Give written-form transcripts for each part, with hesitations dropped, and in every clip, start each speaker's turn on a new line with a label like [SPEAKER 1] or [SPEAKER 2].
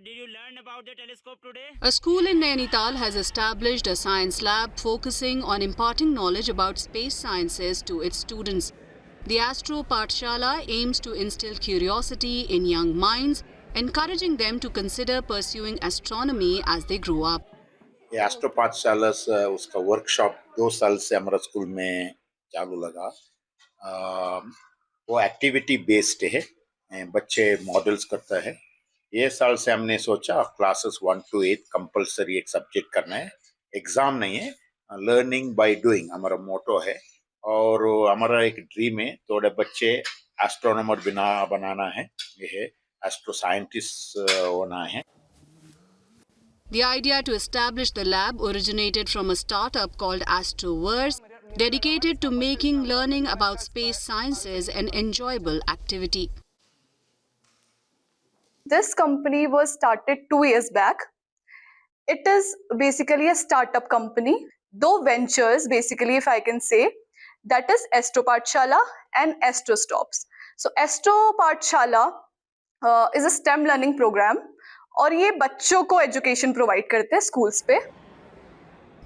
[SPEAKER 1] did you learn about the telescope today?
[SPEAKER 2] A school in Nainital has established a science lab focusing on imparting knowledge about space sciences to its students. The Astropathshala aims to instill curiosity in young minds, encouraging them to consider pursuing astronomy as they grow up.
[SPEAKER 3] ये एस्ट्रोपाथशाला उसका workshop 2 साल से हमारा school में चालू लगा। वो activity based है, बच्चे मॉडल्स करता है। ये साल से हमने सोचा क्लासेस 1 to 8 कंपलसरी एक सब्जेक्ट करना है, एग्जाम नहीं है, लर्निंग बाय डूइंग हमारा मोटो है। और हमारा एक ड्रीम है थोड़े बच्चे एस्ट्रोनॉमर बनाना है, ये है एस्ट्रो साइंटिस्ट होना है।
[SPEAKER 2] The idea to establish the lab originated from a startup called Astroverse, dedicated to making learning about space sciences an enjoyable activity.
[SPEAKER 4] This company was started 2 years back. It is basically a startup company, though ventures, basically, if I can say, that is Astropathshala and Astrostops. So Astropathshala is a STEM learning program और ये बच्चों को education provide करते हैं schools पे।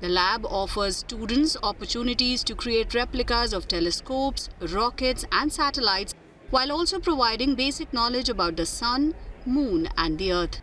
[SPEAKER 2] The lab offers students opportunities to create replicas of telescopes, rockets and satellites while also providing basic knowledge about the sun, moon and the earth.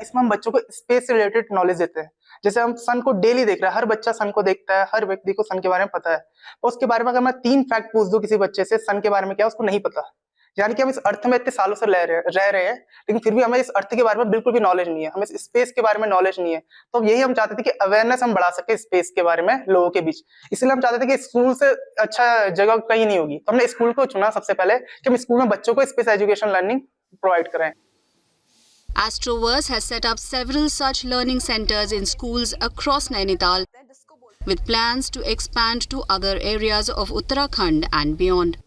[SPEAKER 5] इसमें हम बच्चों को स्पेस से रिलेटेड नॉलेज देते हैं। जैसे हम सन को डेली देख रहे हैं, हर बच्चा सन को देखता है, हर व्यक्ति को सन के बारे में पता है। तो उसके बारे में अगर मैं 3 फैक्ट पूछ दूं किसी बच्चे से सन के बारे में क्या उसको नहीं पता। यानी कि हम इस अर्थ में इतने सालों से रह रहे हैं, लेकिन फिर भी हमें इस अर्थ के बारे में बिल्कुल भी नॉलेज नहीं है, हमें इस स्पेस के बारे में नॉलेज नहीं है। तो यही हम चाहते थे कि अवेयरनेस हम बढ़ा सके स्पेस के बारे में लोगों के बीच। इसलिए हम चाहते थे कि स्कूल से अच्छा जगह कहीं नहीं होगी, तो हमने स्कूल को चुना सबसे पहले कि हम स्कूल में बच्चों को स्पेस एजुकेशन लर्निंग प्रोवाइड करें।
[SPEAKER 2] Astroverse has set up several such learning centers in schools across Nainital with plans to expand to other areas of Uttarakhand and beyond.